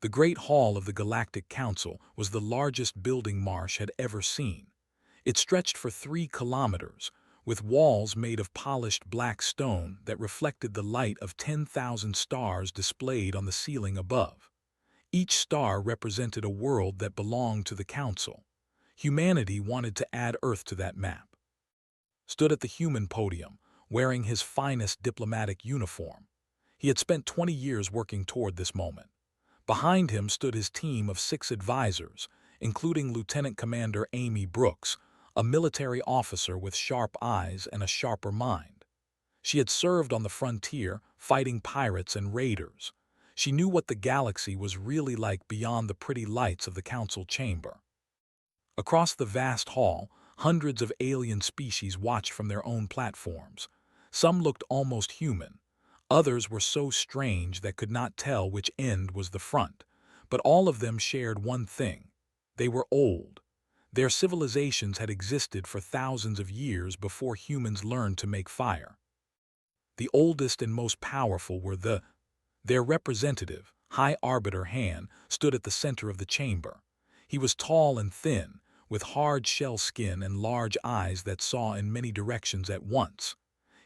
The Great Hall of the Galactic Council was the largest building Marsh had ever seen. It stretched for 3 kilometers, with walls made of polished black stone that reflected the light of 10,000 stars displayed on the ceiling above. Each star represented a world that belonged to the Council. Humanity wanted to add Earth to that map. Stood at the human podium, wearing his finest diplomatic uniform. He had spent 20 years working toward this moment. Behind him stood his team of 6 advisors, including Lieutenant Commander Amy Brooks, a military officer with sharp eyes and a sharper mind. She had served on the frontier, fighting pirates and raiders. She knew what the galaxy was really like beyond the pretty lights of the council chamber. Across the vast hall, hundreds of alien species watched from their own platforms. Some looked almost human. Others were so strange that could not tell which end was the front. But all of them shared one thing. They were old. Their civilizations had existed for thousands of years before humans learned to make fire. The oldest and most powerful were their representative, High Arbiter Han, stood at the center of the chamber. He was tall and thin, with hard shell skin and large eyes that saw in many directions at once.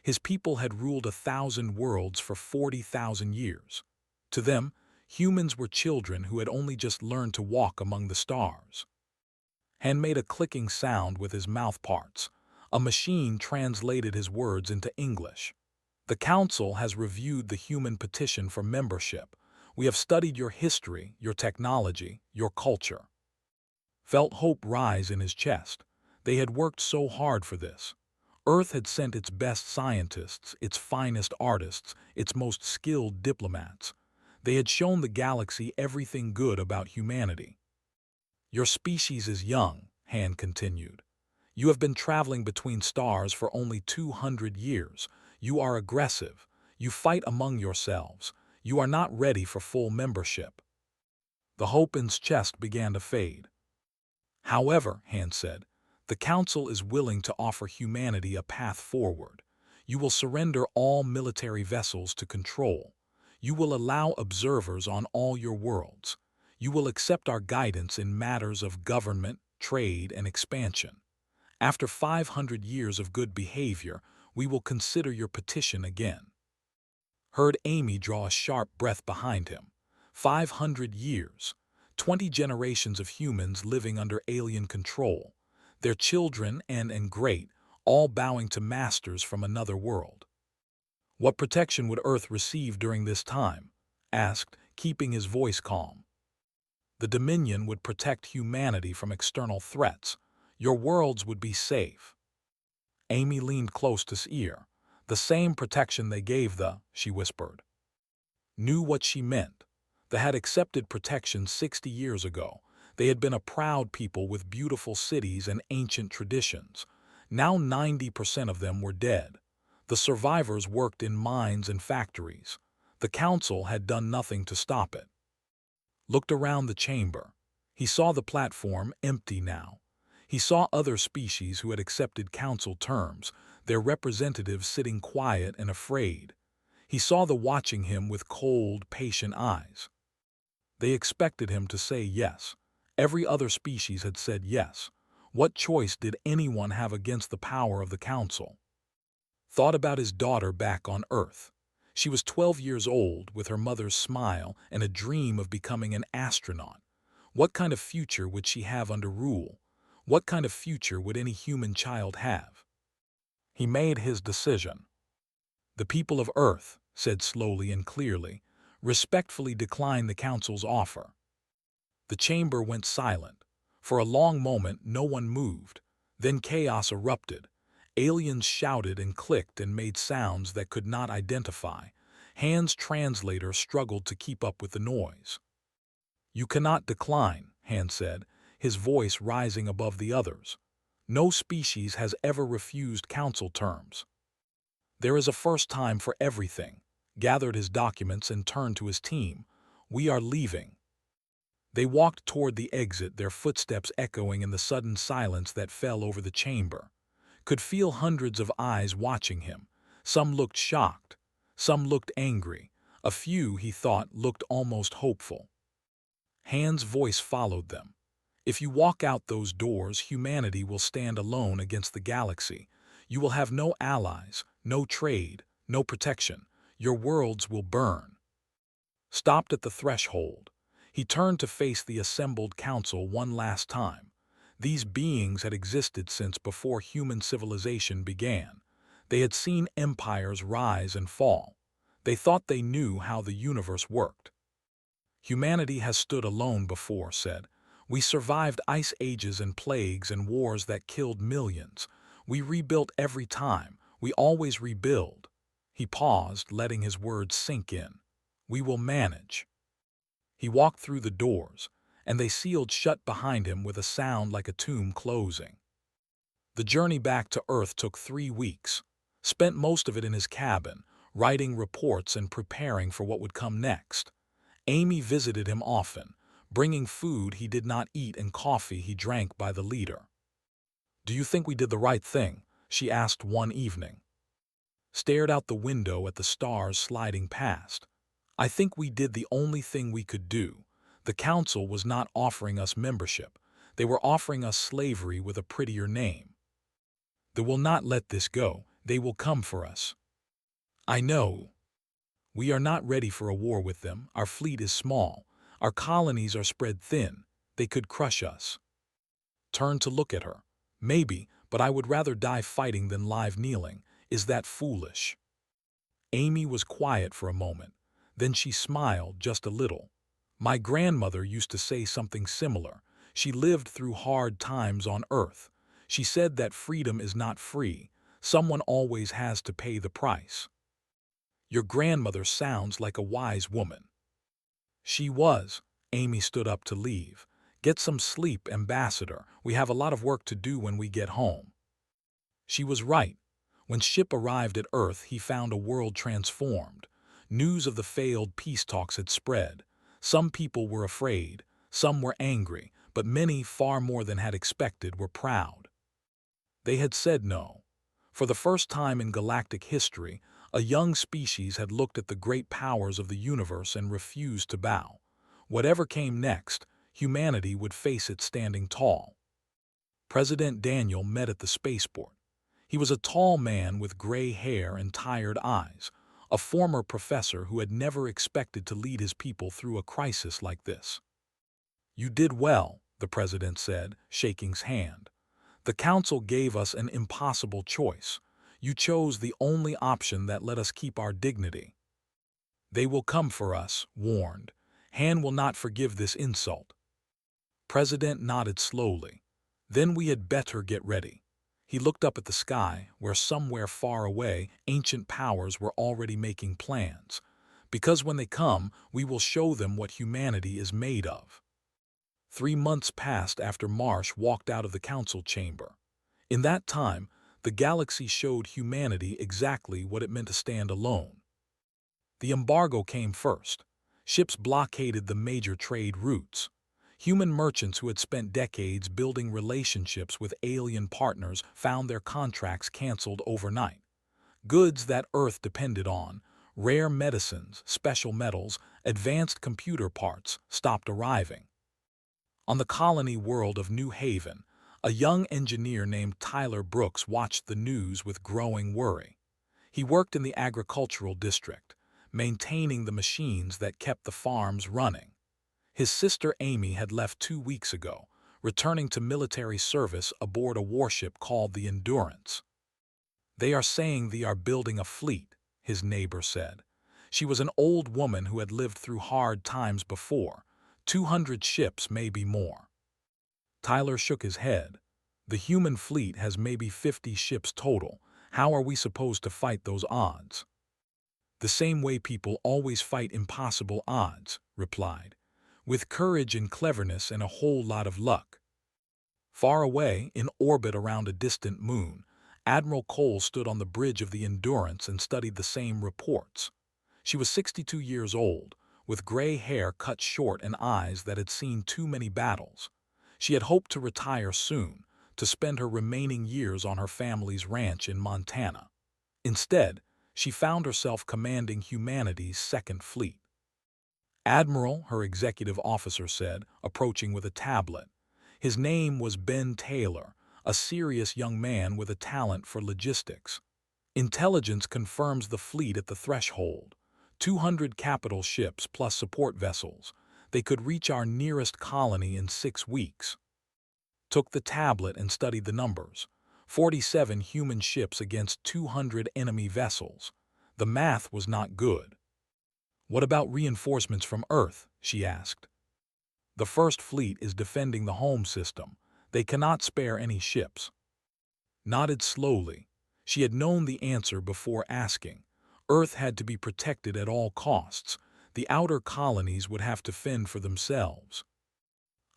His people had ruled 1,000 worlds for 40,000 years. To them, humans were children who had only just learned to walk among the stars. Han made a clicking sound with his mouth parts. A machine translated his words into English. The Council has reviewed the human petition for membership. We have studied your history, your technology, your culture. Felt hope rise in his chest. They had worked so hard for this. Earth had sent its best scientists, its finest artists, its most skilled diplomats. They had shown the galaxy everything good about humanity. Your species is young, Han continued. You have been traveling between stars for only 200 years. You are aggressive. You fight among yourselves. You are not ready for full membership. The hope in his chest began to fade. However, Han said, the Council is willing to offer humanity a path forward. You will surrender all military vessels to control. You will allow observers on all your worlds. You will accept our guidance in matters of government, trade, and expansion. After 500 years of good behavior, we will consider your petition again. Heard Amy draw a sharp breath behind him. 500 years. 20 generations of humans living under alien control. Their children and great, all bowing to masters from another world. What protection would Earth receive during this time? Asked, keeping his voice calm. The Dominion would protect humanity from external threats. Your worlds would be safe. Amy leaned close to his ear. The same protection they gave she whispered. Knew what she meant. They had accepted protection 60 years ago. They had been a proud people with beautiful cities and ancient traditions. Now 90% of them were dead. The survivors worked in mines and factories. The Council had done nothing to stop it. Looked around the chamber. He saw the platform empty now. He saw other species who had accepted Council terms, their representatives sitting quiet and afraid. He saw them watching him with cold, patient eyes. They expected him to say yes. Every other species had said yes. What choice did anyone have against the power of the Council? Thought about his daughter back on Earth. She was 12 years old, with her mother's smile and a dream of becoming an astronaut. What kind of future would she have under rule? What kind of future would any human child have? He made his decision. The people of Earth, said slowly and clearly, respectfully declined the Council's offer. The chamber went silent. For a long moment, no one moved. Then chaos erupted. Aliens shouted and clicked and made sounds that could not identify. Han's translator struggled to keep up with the noise. You cannot decline, Han said, his voice rising above the others. No species has ever refused Council terms. There is a first time for everything. Gathered his documents and turned to his team. We are leaving. They walked toward the exit, their footsteps echoing in the sudden silence that fell over the chamber. Could feel hundreds of eyes watching him. Some looked shocked. Some looked angry. A few, he thought, looked almost hopeful. Han's voice followed them. If you walk out those doors, humanity will stand alone against the galaxy. You will have no allies, no trade, no protection. Your worlds will burn. Stopped at the threshold, he turned to face the assembled council one last time. These beings had existed since before human civilization began. They had seen empires rise and fall. They thought they knew how the universe worked. Humanity has stood alone before, said. We survived ice ages and plagues and wars that killed millions. We rebuilt every time. We always rebuild. He paused, letting his words sink in. We will manage. He walked through the doors, and they sealed shut behind him with a sound like a tomb closing. The journey back to Earth took 3 weeks, spent most of it in his cabin, writing reports and preparing for what would come next. Amy visited him often, bringing food he did not eat and coffee he drank by the liter. Do you think we did the right thing? She asked one evening. Stared out the window at the stars sliding past. I think we did the only thing we could do. The council was not offering us membership. They were offering us slavery with a prettier name. They will not let this go. They will come for us. I know. We are not ready for a war with them. Our fleet is small. Our colonies are spread thin. They could crush us. Turned to look at her. Maybe, but I would rather die fighting than live kneeling. Is that foolish? Amy was quiet for a moment. Then she smiled just a little. My grandmother used to say something similar. She lived through hard times on Earth. She said that freedom is not free. Someone always has to pay the price. Your grandmother sounds like a wise woman. She was. Amy stood up to leave. Get some sleep, Ambassador. We have a lot of work to do when we get home. She was right. When Ship arrived at Earth, he found a world transformed. News of the failed peace talks had spread. Some people were afraid, some were angry, but many, far more than had expected, were proud. They had said no. For the first time in galactic history, a young species had looked at the great powers of the universe and refused to bow. Whatever came next, humanity would face it standing tall. President Daniel met at the spaceport. He was a tall man with gray hair and tired eyes, a former professor who had never expected to lead his people through a crisis like this. You did well, the president said, shaking his hand. The council gave us an impossible choice. You chose the only option that let us keep our dignity. They will come for us, warned. Han will not forgive this insult. President nodded slowly. Then we had better get ready. He looked up at the sky, where somewhere far away, ancient powers were already making plans. Because when they come, we will show them what humanity is made of. 3 months passed after Marsh walked out of the council chamber. In that time, the galaxy showed humanity exactly what it meant to stand alone. The embargo came first. Ships blockaded the major trade routes. Human merchants who had spent decades building relationships with alien partners found their contracts canceled overnight. Goods that Earth depended on, rare medicines, special metals, advanced computer parts, stopped arriving. On the colony world of New Haven, a young engineer named Tyler Brooks watched the news with growing worry. He worked in the agricultural district, maintaining the machines that kept the farms running. His sister Amy had left 2 weeks ago, returning to military service aboard a warship called the Endurance. They are saying they are building a fleet, his neighbor said. She was an old woman who had lived through hard times before. 200 ships, maybe more. Tyler shook his head. The human fleet has maybe 50 ships total. How are we supposed to fight those odds? The same way people always fight impossible odds, replied. With courage and cleverness and a whole lot of luck. Far away, in orbit around a distant moon, Admiral Cole stood on the bridge of the Endurance and studied the same reports. She was 62 years old, with gray hair cut short and eyes that had seen too many battles. She had hoped to retire soon, to spend her remaining years on her family's ranch in Montana. Instead, she found herself commanding humanity's second fleet. Admiral, her executive officer said, approaching with a tablet. His name was Ben Taylor, a serious young man with a talent for logistics. Intelligence confirms the fleet at the threshold. 200 capital ships plus support vessels. They could reach our nearest colony in 6 weeks. Took the tablet and studied the numbers. 47 human ships against 200 enemy vessels. The math was not good. What about reinforcements from Earth? She asked. The First Fleet is defending the home system. They cannot spare any ships. Nodded slowly. She had known the answer before asking. Earth had to be protected at all costs. The outer colonies would have to fend for themselves.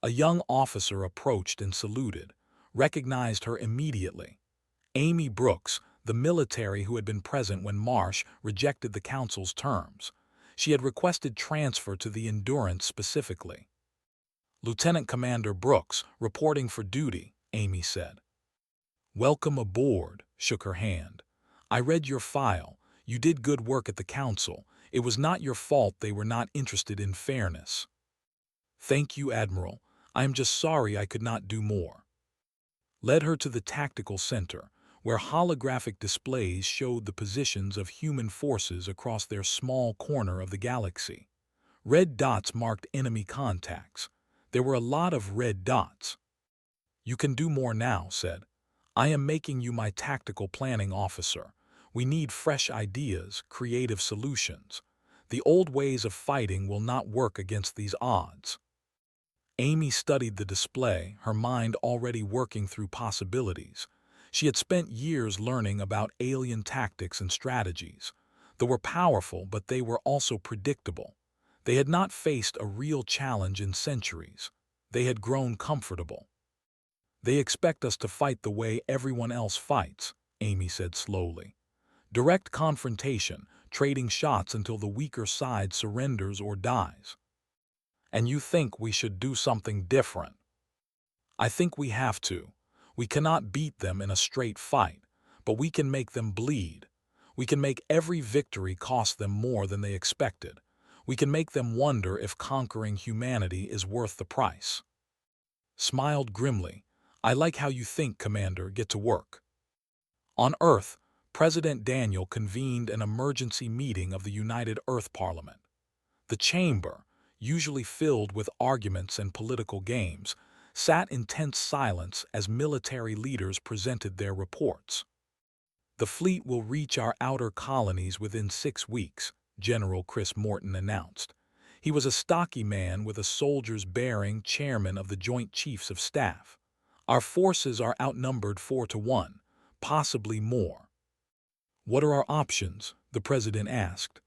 A young officer approached and saluted, recognized her immediately. Amy Brooks, the military who had been present when Marsh rejected the council's terms. She had requested transfer to the Endurance specifically. Lieutenant Commander Brooks, reporting for duty, Amy said. Welcome aboard, shook her hand. I read your file. You did good work at the council. It was not your fault they were not interested in fairness. Thank you, Admiral. I am just sorry I could not do more. Led her to the tactical center, where holographic displays showed the positions of human forces across their small corner of the galaxy. Red dots marked enemy contacts. There were a lot of red dots. You can do more now, said. I am making you my tactical planning officer. We need fresh ideas, creative solutions. The old ways of fighting will not work against these odds. Amy studied the display, her mind already working through possibilities. She had spent years learning about alien tactics and strategies. They were powerful, but they were also predictable. They had not faced a real challenge in centuries. They had grown comfortable. They expect us to fight the way everyone else fights, Amy said slowly. Direct confrontation, trading shots until the weaker side surrenders or dies. And you think we should do something different? I think we have to. We cannot beat them in a straight fight, but we can make them bleed. We can make every victory cost them more than they expected. We can make them wonder if conquering humanity is worth the price. Smiled grimly. I like how you think, Commander. Get to work. On Earth, President Daniel convened an emergency meeting of the United Earth Parliament. The chamber, usually filled with arguments and political games, sat in tense silence as military leaders presented their reports. The fleet will reach our outer colonies within 6 weeks, General Chris Morton announced. He was a stocky man with a soldier's bearing, chairman of the Joint Chiefs of Staff. Our forces are outnumbered 4-1, possibly more. What are our options? The president asked.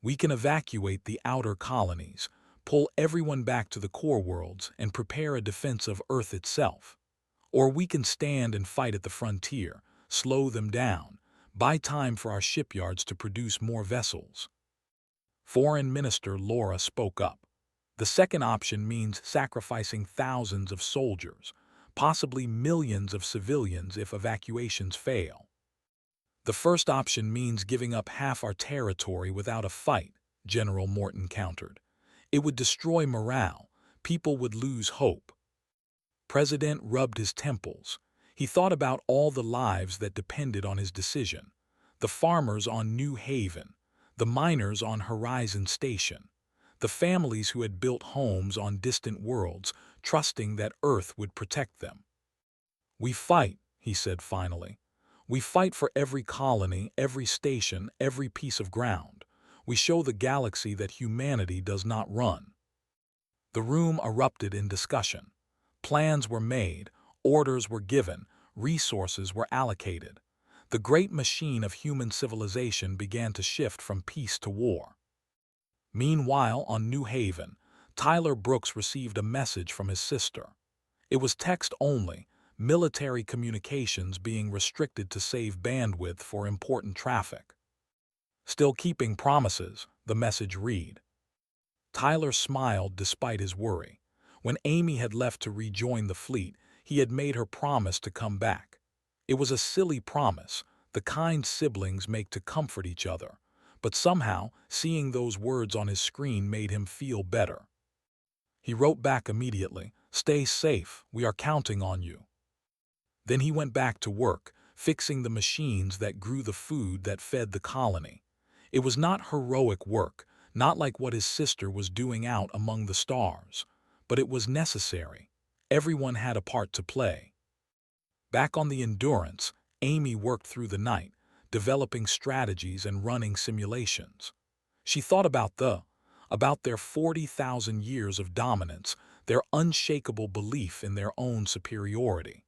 We can evacuate the outer colonies, pull everyone back to the core worlds, and prepare a defense of Earth itself. Or we can stand and fight at the frontier, slow them down, buy time for our shipyards to produce more vessels. Foreign Minister Laura spoke up. The second option means sacrificing thousands of soldiers, possibly millions of civilians if evacuations fail. The first option means giving up half our territory without a fight, General Morton countered. It would destroy morale. People would lose hope. President rubbed his temples. He thought about all the lives that depended on his decision. The farmers on New Haven, the miners on Horizon Station, the families who had built homes on distant worlds, trusting that Earth would protect them. We fight, he said finally. We fight for every colony, every station, every piece of ground. We show the galaxy that humanity does not run. The room erupted in discussion. Plans were made, orders were given, resources were allocated. The great machine of human civilization began to shift from peace to war. Meanwhile, on New Haven, Tyler Brooks received a message from his sister. It was text only, military communications being restricted to save bandwidth for important traffic. Still keeping promises, the message read. Tyler smiled despite his worry. When Amy had left to rejoin the fleet, he had made her promise to come back. It was a silly promise, the kind siblings make to comfort each other, but somehow, seeing those words on his screen made him feel better. He wrote back immediately, "Stay safe, we are counting on you." Then he went back to work, fixing the machines that grew the food that fed the colony. It was not heroic work, not like what his sister was doing out among the stars, but it was necessary. Everyone had a part to play. Back on the Endurance, Amy worked through the night, developing strategies and running simulations. She thought about their 40,000 years of dominance, their unshakable belief in their own superiority.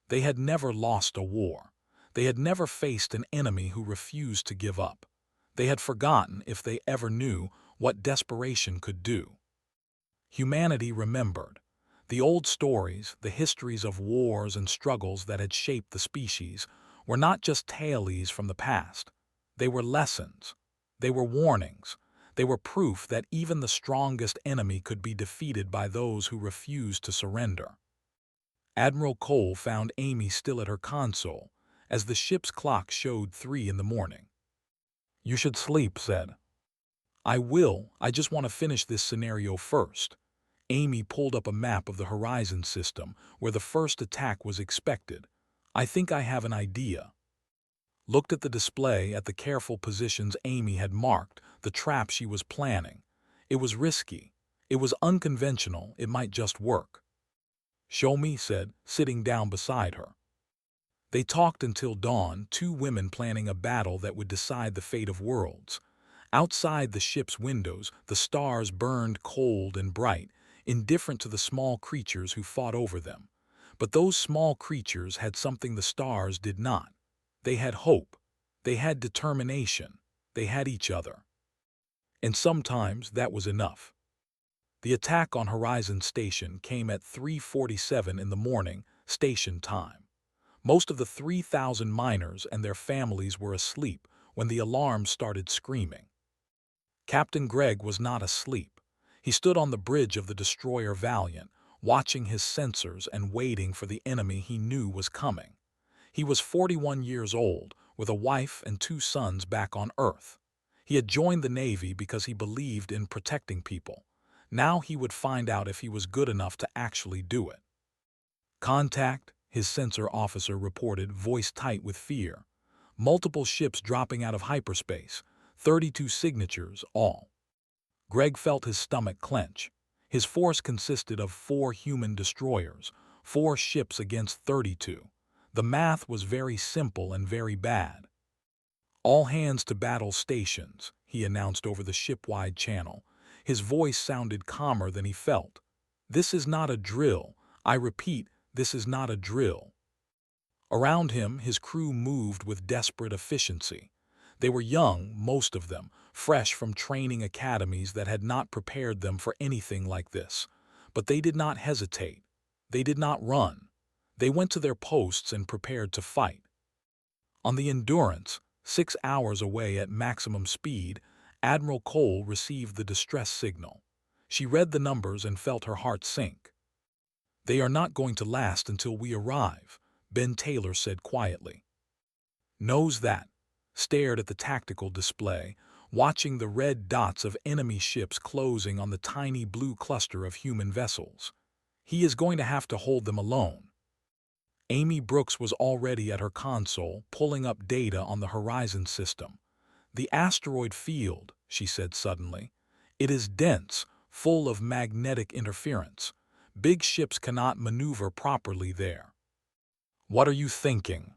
They had never lost a war. They had never faced an enemy who refused to give up. They had forgotten, if they ever knew, what desperation could do. Humanity remembered. The old stories, the histories of wars and struggles that had shaped the species, were not just tales from the past. They were lessons. They were warnings. They were proof that even the strongest enemy could be defeated by those who refused to surrender. Admiral Cole found Amy still at her console, as the ship's clock showed 3 in the morning. "You should sleep," said. "I will, I just want to finish this scenario first." Amy pulled up a map of the Horizon system, where the first attack was expected. "I think I have an idea." Looked at the display, at the careful positions Amy had marked, the trap she was planning. It was risky. It was unconventional, it might just work. "Show me," said, sitting down beside her. They talked until dawn, two women planning a battle that would decide the fate of worlds. Outside the ship's windows, the stars burned cold and bright, indifferent to the small creatures who fought over them. But those small creatures had something the stars did not. They had hope. They had determination. They had each other. And sometimes that was enough. The attack on Horizon Station came at 3:47 in the morning, station time. Most of the 3,000 miners and their families were asleep when the alarm started screaming. Captain Gregg was not asleep. He stood on the bridge of the destroyer Valiant, watching his sensors and waiting for the enemy he knew was coming. He was 41 years old, with a wife and 2 sons back on Earth. He had joined the Navy because he believed in protecting people. Now he would find out if he was good enough to actually do it. "Contact," his sensor officer reported, voice tight with fear. "Multiple ships dropping out of hyperspace, 32 signatures, all." Greg felt his stomach clench. His force consisted of 4 human destroyers, 4 ships against 32. The math was very simple and very bad. "All hands to battle stations," he announced over the ship-wide channel. His voice sounded calmer than he felt. "This is not a drill. I repeat, this is not a drill." Around him, his crew moved with desperate efficiency. They were young, most of them, fresh from training academies that had not prepared them for anything like this. But they did not hesitate. They did not run. They went to their posts and prepared to fight. On the Endurance, 6 hours away at maximum speed, Admiral Cole received the distress signal. She read the numbers and felt her heart sink. "They are not going to last until we arrive," Ben Taylor said quietly. "Knows that." Stared at the tactical display, watching the red dots of enemy ships closing on the tiny blue cluster of human vessels. "He is going to have to hold them alone." Amy Brooks was already at her console, pulling up data on the Horizon system. "The asteroid field," she said suddenly. "It is dense, full of magnetic interference. Big ships cannot maneuver properly there." "What are you thinking?"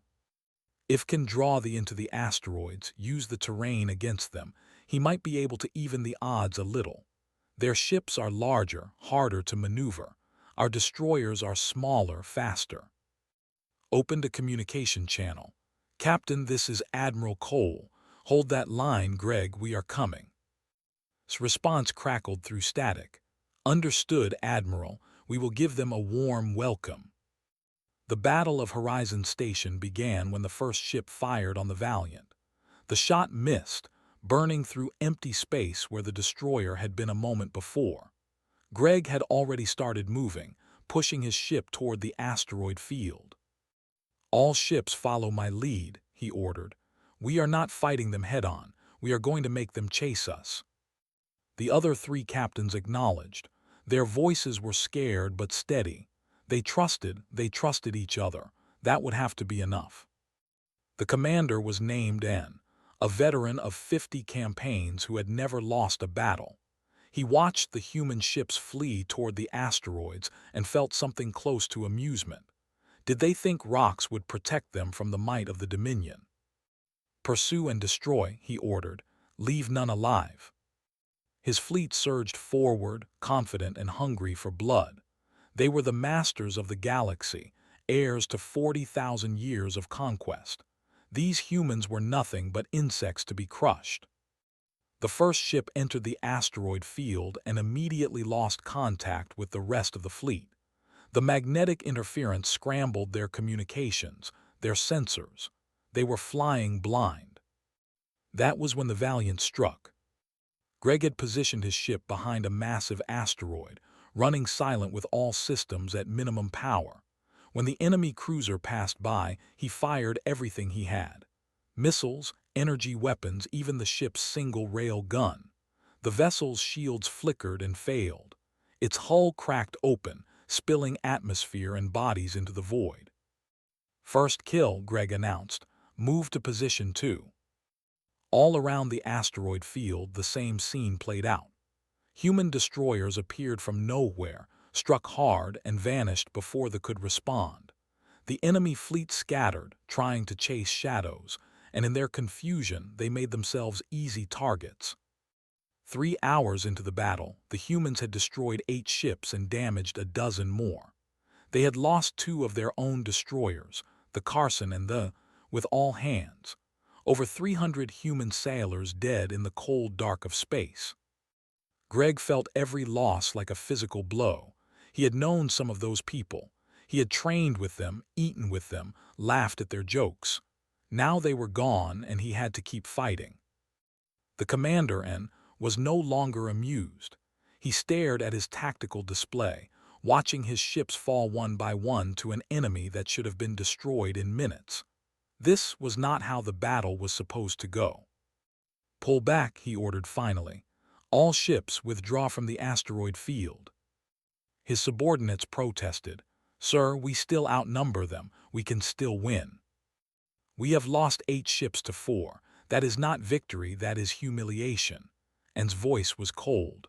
"If can draw the into the asteroids, use the terrain against them, he might be able to even the odds a little. Their ships are larger, harder to maneuver. Our destroyers are smaller, faster." Opened a communication channel. "Captain, this is Admiral Cole. Hold that line, Greg, we are coming." Response crackled through static. "Understood, Admiral. We will give them a warm welcome." The Battle of Horizon Station began when the first ship fired on the Valiant. The shot missed, burning through empty space where the destroyer had been a moment before. Greg had already started moving, pushing his ship toward the asteroid field. "All ships follow my lead," he ordered. "We are not fighting them head-on. We are going to make them chase us." The other three captains acknowledged. Their voices were scared but steady. They trusted each other. That would have to be enough. The commander was named N, a veteran of 50 campaigns who had never lost a battle. He watched the human ships flee toward the asteroids and felt something close to amusement. Did they think rocks would protect them from the might of the Dominion? "Pursue and destroy," he ordered. "Leave none alive." His fleet surged forward, confident and hungry for blood. They were the masters of the galaxy, heirs to 40,000 years of conquest. These humans were nothing but insects to be crushed. The first ship entered the asteroid field and immediately lost contact with the rest of the fleet. The magnetic interference scrambled their communications, their sensors. They were flying blind. That was when the Valiant struck. Greg had positioned his ship behind a massive asteroid, running silent with all systems at minimum power. When the enemy cruiser passed by, he fired everything he had. Missiles, energy weapons, even the ship's single-rail gun. The vessel's shields flickered and failed. Its hull cracked open, spilling atmosphere and bodies into the void. "First kill," Greg announced. "Move to position 2." All around the asteroid field, the same scene played out. Human destroyers appeared from nowhere, struck hard, and vanished before they could respond. The enemy fleet scattered, trying to chase shadows, and in their confusion they made themselves easy targets. 3 hours into the battle, the humans had destroyed 8 ships and damaged a dozen more. They had lost 2 of their own destroyers, the Carson and the, with all hands. Over 300 human sailors dead in the cold dark of space. Greg felt every loss like a physical blow. He had known some of those people. He had trained with them, eaten with them, laughed at their jokes. Now they were gone and he had to keep fighting. The commander, N, was no longer amused. He stared at his tactical display, watching his ships fall one by one to an enemy that should have been destroyed in minutes. This was not how the battle was supposed to go. "Pull back," he ordered finally. "All ships withdraw from the asteroid field." His subordinates protested. "Sir, we still outnumber them. We can still win." "We have lost 8 ships to 4. That is not victory, that is humiliation." N's voice was cold.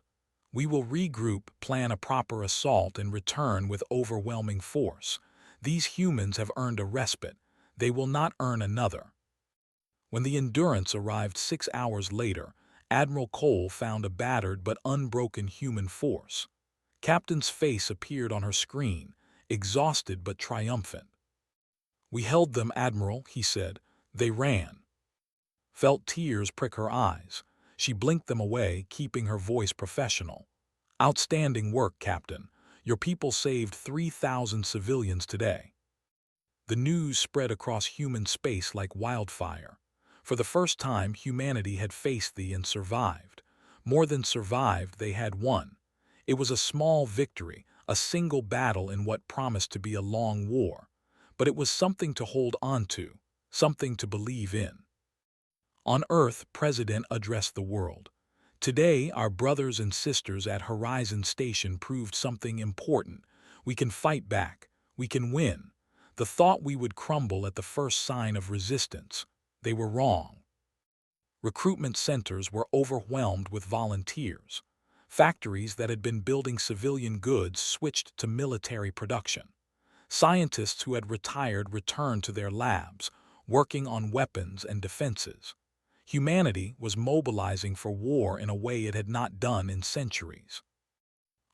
"We will regroup, plan a proper assault, and return with overwhelming force. These humans have earned a respite. They will not earn another." When the Endurance arrived 6 hours later, Admiral Cole found a battered but unbroken human force. Captain's face appeared on her screen, exhausted but triumphant. "We held them, Admiral," he said. "They ran." Felt tears prick her eyes. She blinked them away, keeping her voice professional. "Outstanding work, Captain. Your people saved 3,000 civilians today." The news spread across human space like wildfire. For the first time, humanity had faced thee and survived. More than survived, they had won. It was a small victory, a single battle in what promised to be a long war. But it was something to hold on to, something to believe in. On Earth, President addressed the world. "Today, our brothers and sisters at Horizon Station proved something important. We can fight back. We can win. The thought we would crumble at the first sign of resistance. They were wrong." Recruitment centers were overwhelmed with volunteers. Factories that had been building civilian goods switched to military production. Scientists who had retired returned to their labs, working on weapons and defenses. Humanity was mobilizing for war in a way it had not done in centuries.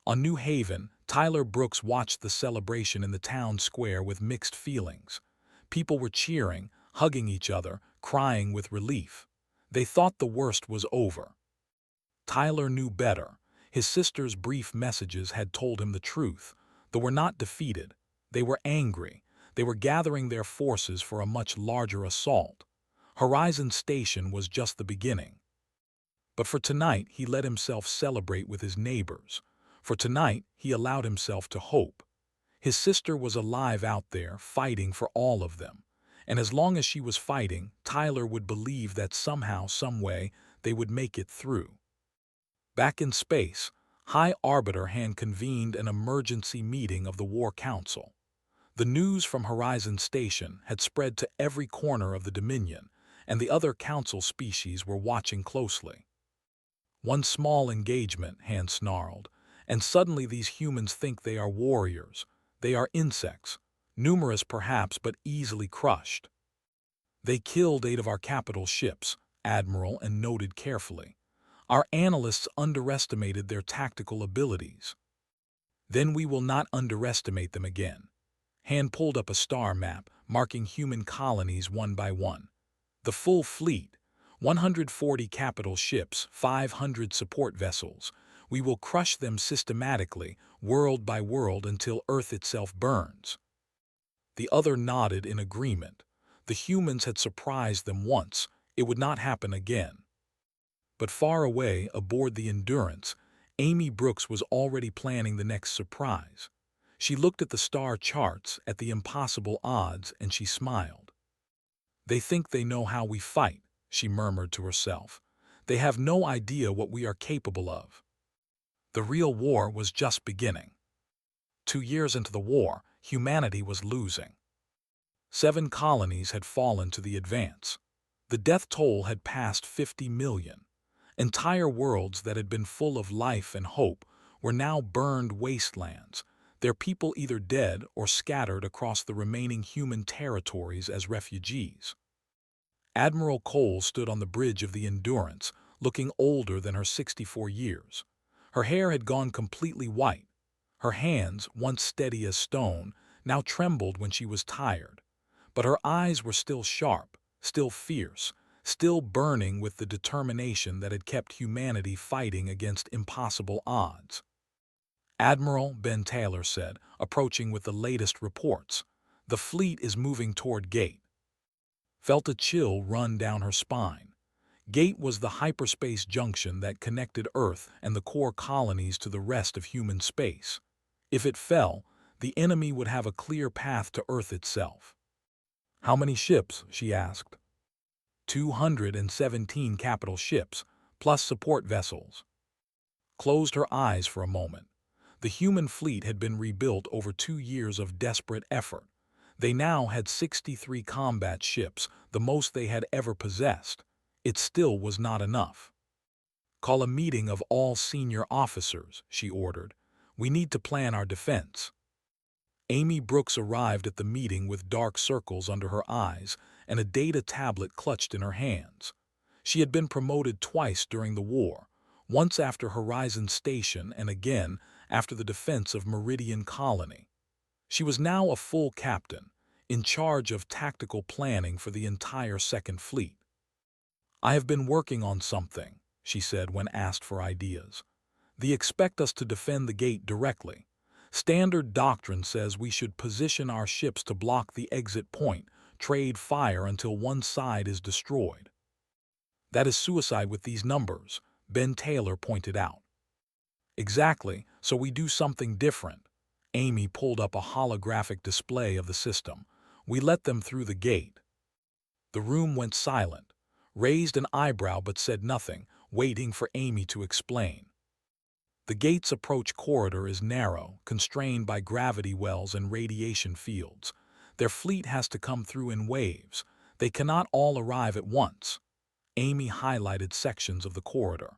On New Haven, Tyler Brooks watched the celebration in the town square with mixed feelings. People were cheering, hugging each other, crying with relief. They thought the worst was over. Tyler knew better. His sister's brief messages had told him the truth. They were not defeated. They were angry. They were gathering their forces for a much larger assault. Horizon Station was just the beginning. But for tonight, he let himself celebrate with his neighbors. For tonight, he allowed himself to hope. His sister was alive out there, fighting for all of them. And as long as she was fighting, Tyler would believe that somehow, some way, they would make it through. Back in space, High Arbiter had convened an emergency meeting of the War Council. The news from Horizon Station had spread to every corner of the Dominion, and the other Council species were watching closely. One small engagement, Han snarled, and suddenly these humans think they are warriors. They are insects, numerous perhaps but easily crushed. They killed 8 of our capital ships, Admiral, and noted carefully. Our analysts underestimated their tactical abilities. Then we will not underestimate them again. Han pulled up a star map, marking human colonies one by one. The full fleet, 140 capital ships, 500 support vessels. We will crush them systematically, world by world, until Earth itself burns. The other nodded in agreement. The humans had surprised them once. It would not happen again. But far away, aboard the Endurance, Amy Brooks was already planning the next surprise. She looked at the star charts, at the impossible odds, and she smiled. "They think they know how we fight," she murmured to herself. "They have no idea what we are capable of." The real war was just beginning. 2 years into the war, humanity was losing. 7 colonies had fallen to the Advance. The death toll had passed 50 million. Entire worlds that had been full of life and hope were now burned wastelands, their people either dead or scattered across the remaining human territories as refugees. Admiral Cole stood on the bridge of the Endurance, looking older than her 64 years. Her hair had gone completely white. Her hands, once steady as stone, now trembled when she was tired. But her eyes were still sharp, still fierce, still burning with the determination that had kept humanity fighting against impossible odds. "Admiral," Ben Taylor said, approaching with the latest reports, "the fleet is moving toward Gate." Felt a chill run down her spine. Gate was the hyperspace junction that connected Earth and the core colonies to the rest of human space. If it fell, the enemy would have a clear path to Earth itself. "How many ships?" she asked. 217 capital ships, plus support vessels. Closed her eyes for a moment. The human fleet had been rebuilt over 2 years of desperate effort. They now had 63 combat ships, the most they had ever possessed. It still was not enough. "Call a meeting of all senior officers," she ordered. "We need to plan our defense." Amy Brooks arrived at the meeting with dark circles under her eyes and a data tablet clutched in her hands. She had been promoted twice during the war, once after Horizon Station and again after the defense of Meridian Colony. She was now a full captain, in charge of tactical planning for the entire Second Fleet. "I have been working on something," she said when asked for ideas. "They expect us to defend the gate directly. Standard doctrine says we should position our ships to block the exit point, trade fire until one side is destroyed." "That is suicide with these numbers," Ben Taylor pointed out. "Exactly, so we do something different." Amy pulled up a holographic display of the system. "We let them through the gate." The room went silent, raised an eyebrow but said nothing, waiting for Amy to explain. "The gate's approach corridor is narrow, constrained by gravity wells and radiation fields. Their fleet has to come through in waves. They cannot all arrive at once." Amy highlighted sections of the corridor.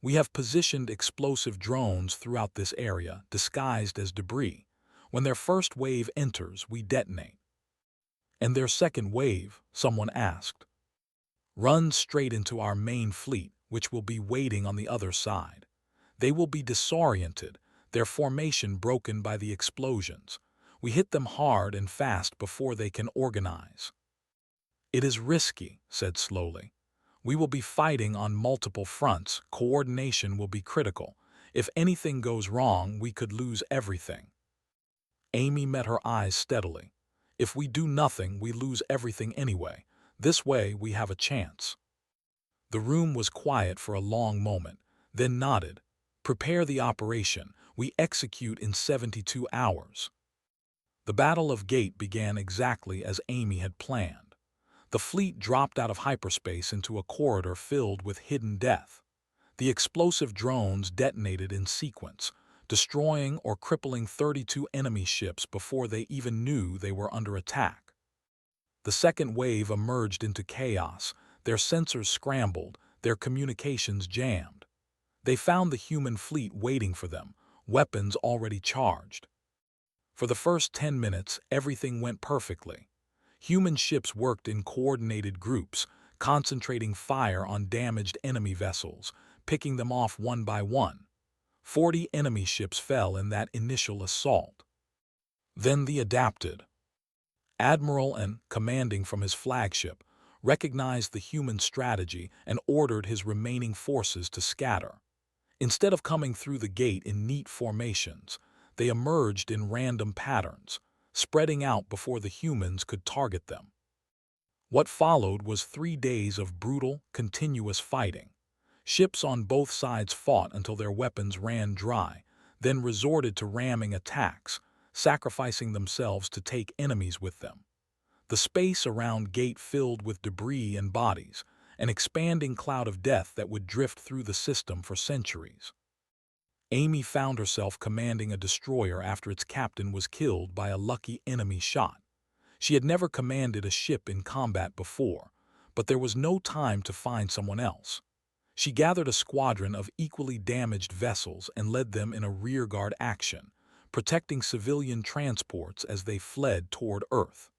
"We have positioned explosive drones throughout this area, disguised as debris. When their first wave enters, we detonate." "And their second wave?" someone asked. "Runs straight into our main fleet, which will be waiting on the other side. They will be disoriented, their formation broken by the explosions. We hit them hard and fast before they can organize." "It is risky," said slowly. "We will be fighting on multiple fronts. Coordination will be critical. If anything goes wrong, we could lose everything." Amy met her eyes steadily. "If we do nothing, we lose everything anyway. This way, we have a chance." The room was quiet for a long moment, then nodded. "Prepare the operation. We execute in 72 hours." The Battle of Gate began exactly as Amy had planned. The fleet dropped out of hyperspace into a corridor filled with hidden death. The explosive drones detonated in sequence, destroying or crippling 32 enemy ships before they even knew they were under attack. The second wave emerged into chaos, their sensors scrambled, their communications jammed. They found the human fleet waiting for them, weapons already charged. For the first 10 minutes, everything went perfectly. Human ships worked in coordinated groups, concentrating fire on damaged enemy vessels, picking them off one by one. 40 enemy ships fell in that initial assault. Then the adapted Admiral and, commanding from his flagship, recognized the human strategy and ordered his remaining forces to scatter. Instead of coming through the gate in neat formations, they emerged in random patterns, spreading out before the humans could target them. What followed was 3 days of brutal, continuous fighting. Ships on both sides fought until their weapons ran dry, then resorted to ramming attacks, sacrificing themselves to take enemies with them. The space around Gate filled with debris and bodies, an expanding cloud of death that would drift through the system for centuries. Amy found herself commanding a destroyer after its captain was killed by a lucky enemy shot. She had never commanded a ship in combat before, but there was no time to find someone else. She gathered a squadron of equally damaged vessels and led them in a rearguard action, protecting civilian transports as they fled toward Earth.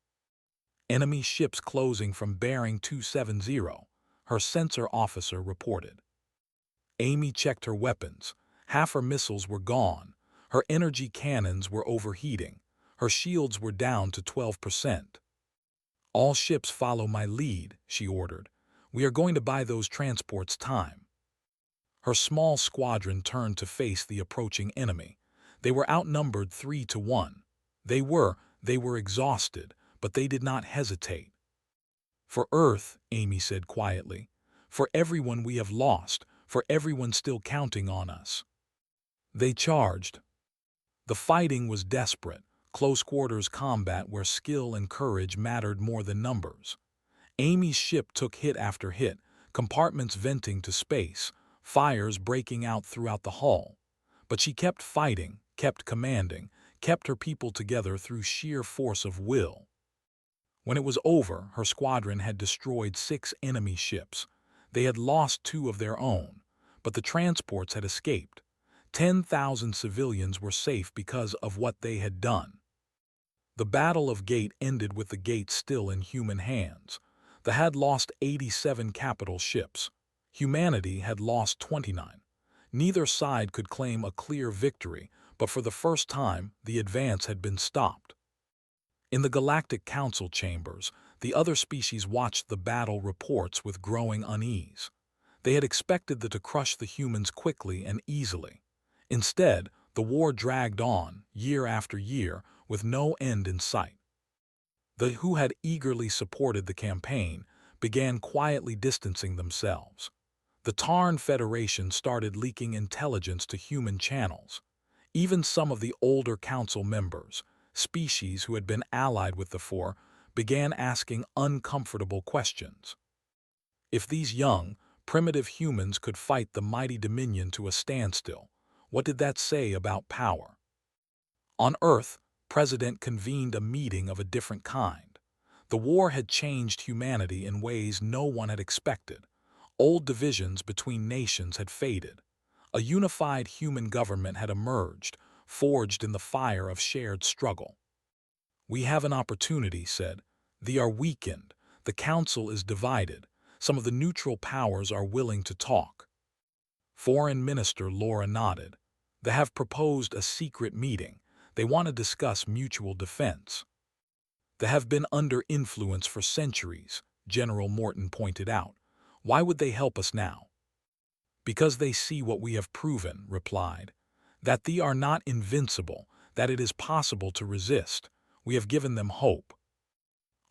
Enemy ships closing from bearing 270, her sensor officer reported. Amy checked her weapons. Half her missiles were gone. Her energy cannons were overheating. Her shields were down to 12%. "All ships follow my lead," she ordered. "We are going to buy those transports time." Her small squadron turned to face the approaching enemy. They were outnumbered 3-1. They were exhausted, but they did not hesitate. "For Earth," Amy said quietly. "For everyone we have lost, for everyone still counting on us." They charged. The fighting was desperate, close-quarters combat where skill and courage mattered more than numbers. Amy's ship took hit after hit, compartments venting to space, fires breaking out throughout the hull. But she kept fighting, kept commanding, kept her people together through sheer force of will. When it was over, her squadron had destroyed 6 enemy ships. They had lost 2 of their own, but the transports had escaped. 10,000 civilians were safe because of what they had done. The Battle of Gate ended with the gate still in human hands. They had lost 87 capital ships. Humanity had lost 29. Neither side could claim a clear victory, but for the first time, the advance had been stopped. In the Galactic Council chambers, the other species watched the battle reports with growing unease. They had expected to crush the humans quickly and easily. Instead, the war dragged on, year after year, with no end in sight. They who had eagerly supported the campaign began quietly distancing themselves. The Tarn Federation started leaking intelligence to human channels. Even some of the older council members, species who had been allied with the Four, began asking uncomfortable questions. If these young, primitive humans could fight the mighty Dominion to a standstill, what did that say about power? On Earth, President convened a meeting of a different kind. The war had changed humanity in ways no one had expected. Old divisions between nations had faded. A unified human government had emerged, forged in the fire of shared struggle. "We have an opportunity," said. "They are weakened. The council is divided. Some of the neutral powers are willing to talk." Foreign Minister Laura nodded. "They have proposed a secret meeting. They want to discuss mutual defense." "They have been under influence for centuries," General Morton pointed out. "Why would they help us now?" "Because they see what we have proven," replied. "That they are not invincible, that it is possible to resist. We have given them hope."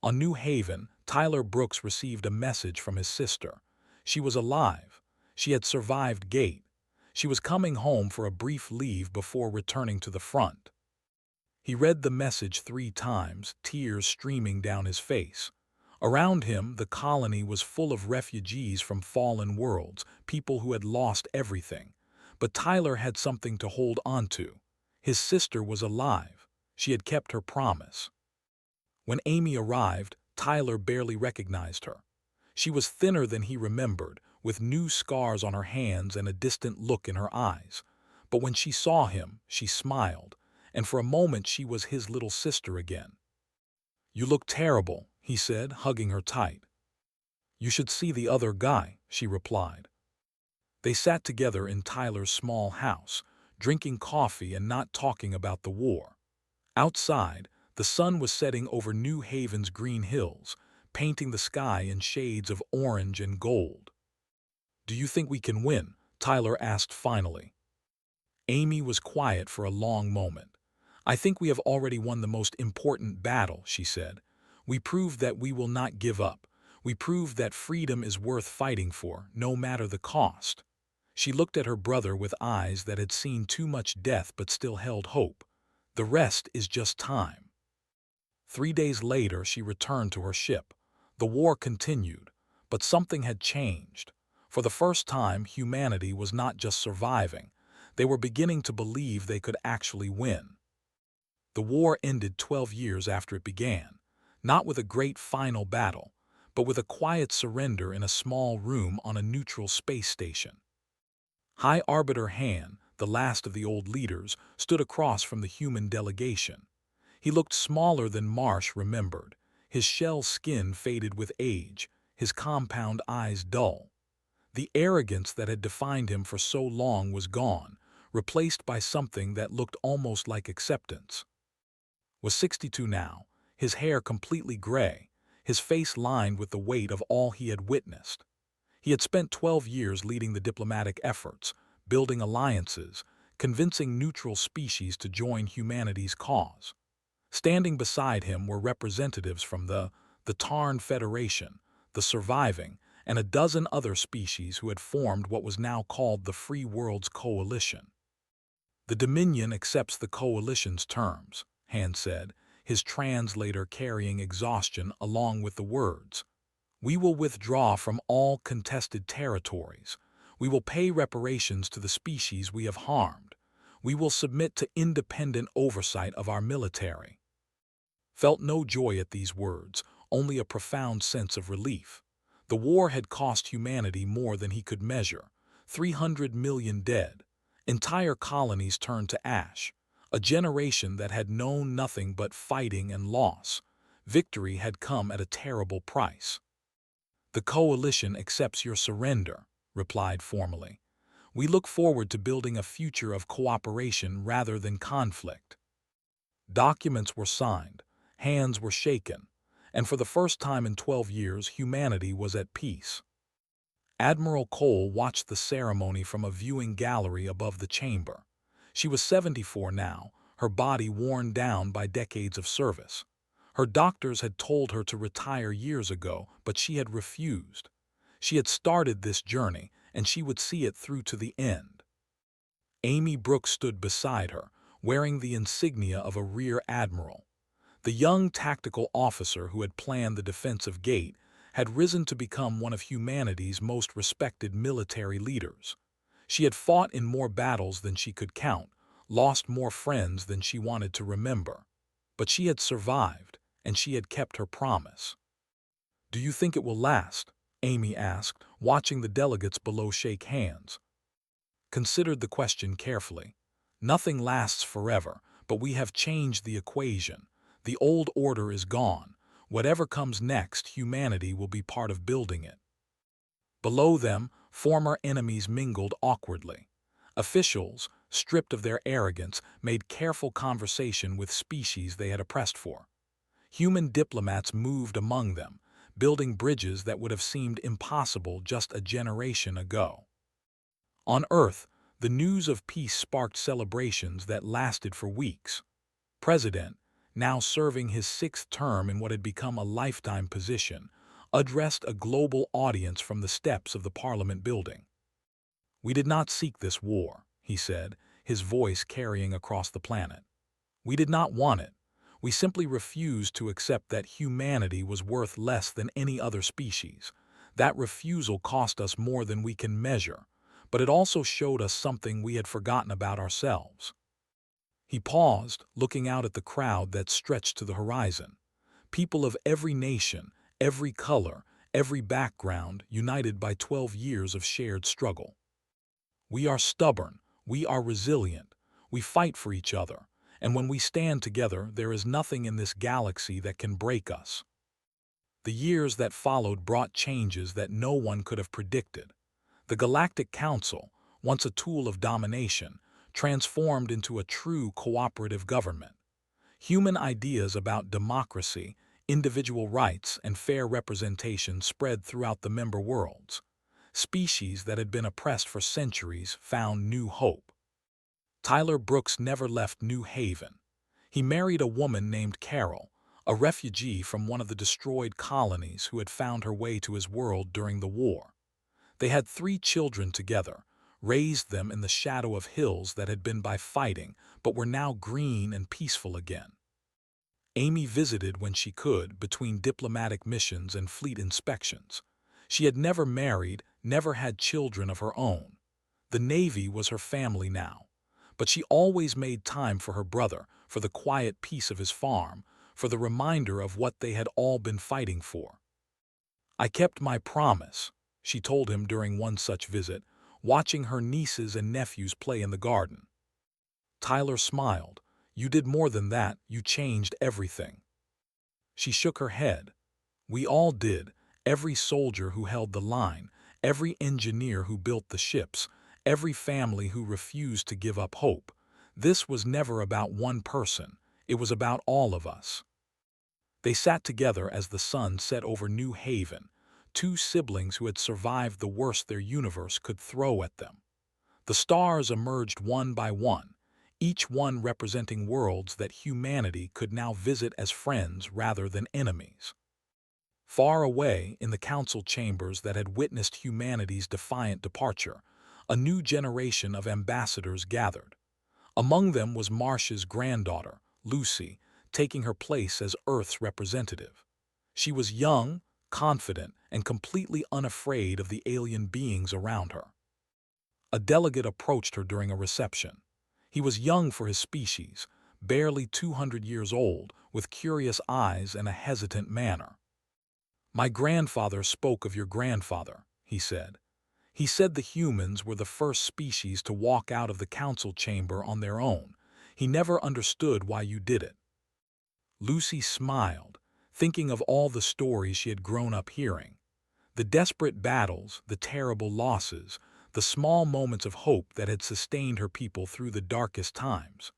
On New Haven, Tyler Brooks received a message from his sister. She was alive. She had survived Gate. She was coming home for a brief leave before returning to the front. He read the message 3 times, tears streaming down his face. Around him, the colony was full of refugees from fallen worlds, people who had lost everything. But Tyler had something to hold on to. His sister was alive. She had kept her promise. When Amy arrived, Tyler barely recognized her. She was thinner than he remembered, with new scars on her hands and a distant look in her eyes. But when she saw him, she smiled, and for a moment she was his little sister again. "You look terrible," he said, hugging her tight. "You should see the other guy," she replied. They sat together in Tyler's small house, drinking coffee and not talking about the war. Outside, the sun was setting over New Haven's green hills, painting the sky in shades of orange and gold. "Do you think we can win?" Tyler asked finally. Amy was quiet for a long moment. "I think we have already won the most important battle," she said. "We proved that we will not give up. We proved that freedom is worth fighting for, no matter the cost." She looked at her brother with eyes that had seen too much death but still held hope. "The rest is just time." 3 days later, she returned to her ship. The war continued, but something had changed. For the first time, humanity was not just surviving. They were beginning to believe they could actually win. The war ended 12 years after it began, not with a great final battle, but with a quiet surrender in a small room on a neutral space station. High Arbiter Han, the last of the old leaders, stood across from the human delegation. He looked smaller than Marsh remembered, his shell skin faded with age, his compound eyes dull. The arrogance that had defined him for so long was gone, replaced by something that looked almost like acceptance. Was 62 now, his hair completely gray, his face lined with the weight of all he had witnessed. He had spent 12 years leading the diplomatic efforts, building alliances, convincing neutral species to join humanity's cause. Standing beside him were representatives from the Tarn Federation, the Surviving, and a dozen other species who had formed what was now called the Free Worlds Coalition. "The Dominion accepts the Coalition's terms," Han said, his translator carrying exhaustion along with the words. "We will withdraw from all contested territories. We will pay reparations to the species we have harmed. We will submit to independent oversight of our military." Felt no joy at these words, only a profound sense of relief. The war had cost humanity more than he could measure. 300 million dead. Entire colonies turned to ash. A generation that had known nothing but fighting and loss. Victory had come at a terrible price. "The Coalition accepts your surrender," replied formally. "We look forward to building a future of cooperation rather than conflict." Documents were signed, hands were shaken, and for the first time in 12 years, humanity was at peace. Admiral Cole watched the ceremony from a viewing gallery above the chamber. She was 74 now, her body worn down by decades of service. Her doctors had told her to retire years ago, but she had refused. She had started this journey, and she would see it through to the end. Amy Brooks stood beside her, wearing the insignia of a rear admiral. The young tactical officer who had planned the defensive gate had risen to become one of humanity's most respected military leaders. She had fought in more battles than she could count, lost more friends than she wanted to remember. But she had survived, and she had kept her promise. "Do you think it will last?" Amy asked, watching the delegates below shake hands. Considered the question carefully. "Nothing lasts forever, but we have changed the equation. The old order is gone. Whatever comes next, humanity will be part of building it." Below them, former enemies mingled awkwardly. Officials, stripped of their arrogance, made careful conversation with species they had oppressed for. Human diplomats moved among them, building bridges that would have seemed impossible just a generation ago. On Earth, the news of peace sparked celebrations that lasted for weeks. President, now serving his 6th term in what had become a lifetime position, addressed a global audience from the steps of the Parliament building. "We did not seek this war," he said, his voice carrying across the planet. "We did not want it. We simply refused to accept that humanity was worth less than any other species. That refusal cost us more than we can measure, but it also showed us something we had forgotten about ourselves. He paused, looking out at the crowd that stretched to the horizon. People of every nation, every color, every background, united by 12 years of shared struggle. We are stubborn, we are resilient, we fight for each other, and when we stand together, there is nothing in this galaxy that can break us. The years that followed brought changes that no one could have predicted. The Galactic Council, once a tool of domination, transformed into a true cooperative government. Human ideas about democracy, individual rights, and fair representation spread throughout the member worlds. Species that had been oppressed for centuries found new hope. Tyler Brooks never left New Haven. He married a woman named Carol, a refugee from one of the destroyed colonies who had found her way to his world during the war. They had 3 children together, raised them in the shadow of hills that had been by fighting but were now green and peaceful again. Amy visited when she could, between diplomatic missions and fleet inspections. She had never married, never had children of her own. The Navy was her family now. But she always made time for her brother, for the quiet peace of his farm, for the reminder of what they had all been fighting for. "I kept my promise," she told him during one such visit, watching her nieces and nephews play in the garden. Tyler smiled. "You did more than that, you changed everything." She shook her head. "We all did, every soldier who held the line, every engineer who built the ships, every family who refused to give up hope. This was never about one person, it was about all of us." They sat together as the sun set over New Haven, 2 siblings who had survived the worst their universe could throw at them. The stars emerged one by one, each one representing worlds that humanity could now visit as friends rather than enemies. Far away, in the council chambers that had witnessed humanity's defiant departure, a new generation of ambassadors gathered. Among them was Marsh's granddaughter, Lucy, taking her place as Earth's representative. She was young, confident, and completely unafraid of the alien beings around her. A delegate approached her during a reception. He was young for his species, barely 200 years old, with curious eyes and a hesitant manner. "My grandfather spoke of your grandfather," he said. "He said the humans were the first species to walk out of the council chamber on their own. He never understood why you did it." Lucy smiled, thinking of all the stories she had grown up hearing. The desperate battles, the terrible losses, the small moments of hope that had sustained her people through the darkest times.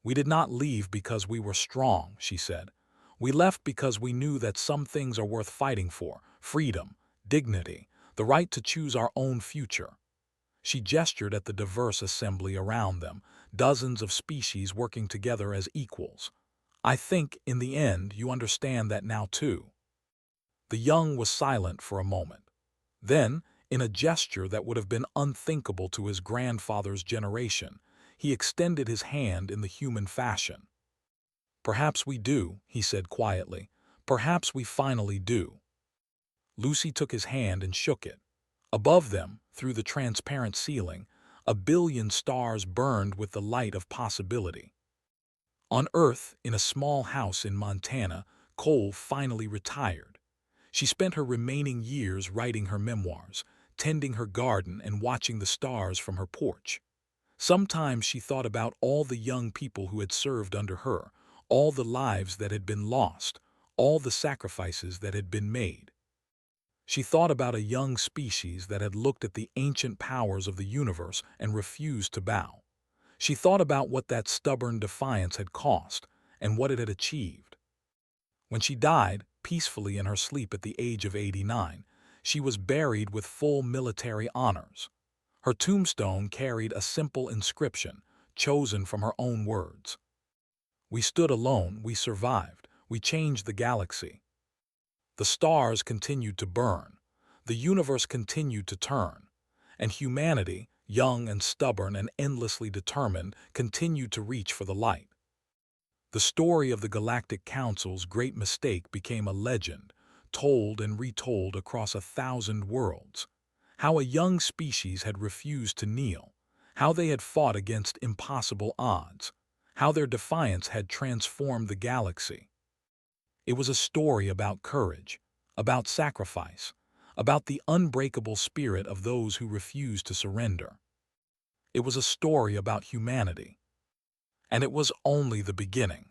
"We did not leave because we were strong," she said. "We left because we knew that some things are worth fighting for: freedom, dignity, the right to choose our own future." She gestured at the diverse assembly around them, dozens of species working together as equals. "I think, in the end, you understand that now too." The young was silent for a moment. Then, in a gesture that would have been unthinkable to his grandfather's generation, he extended his hand in the human fashion. "Perhaps we do," he said quietly. "Perhaps we finally do." Lucy took his hand and shook it. Above them, through the transparent ceiling, 1 billion stars burned with the light of possibility. On Earth, in a small house in Montana, Cole finally retired. She spent her remaining years writing her memoirs, tending her garden and watching the stars from her porch. Sometimes she thought about all the young people who had served under her, all the lives that had been lost, all the sacrifices that had been made. She thought about a young species that had looked at the ancient powers of the universe and refused to bow. She thought about what that stubborn defiance had cost and what it had achieved. When she died, peacefully in her sleep at the age of 89, she was buried with full military honors. Her tombstone carried a simple inscription, chosen from her own words. "We stood alone, we survived, we changed the galaxy." The stars continued to burn, the universe continued to turn, and humanity, young and stubborn and endlessly determined, continued to reach for the light. The story of the Galactic Council's great mistake became a legend, told and retold across 1,000 worlds. How a young species had refused to kneel, how they had fought against impossible odds, how their defiance had transformed the galaxy. It was a story about courage, about sacrifice, about the unbreakable spirit of those who refused to surrender. It was a story about humanity. And it was only the beginning.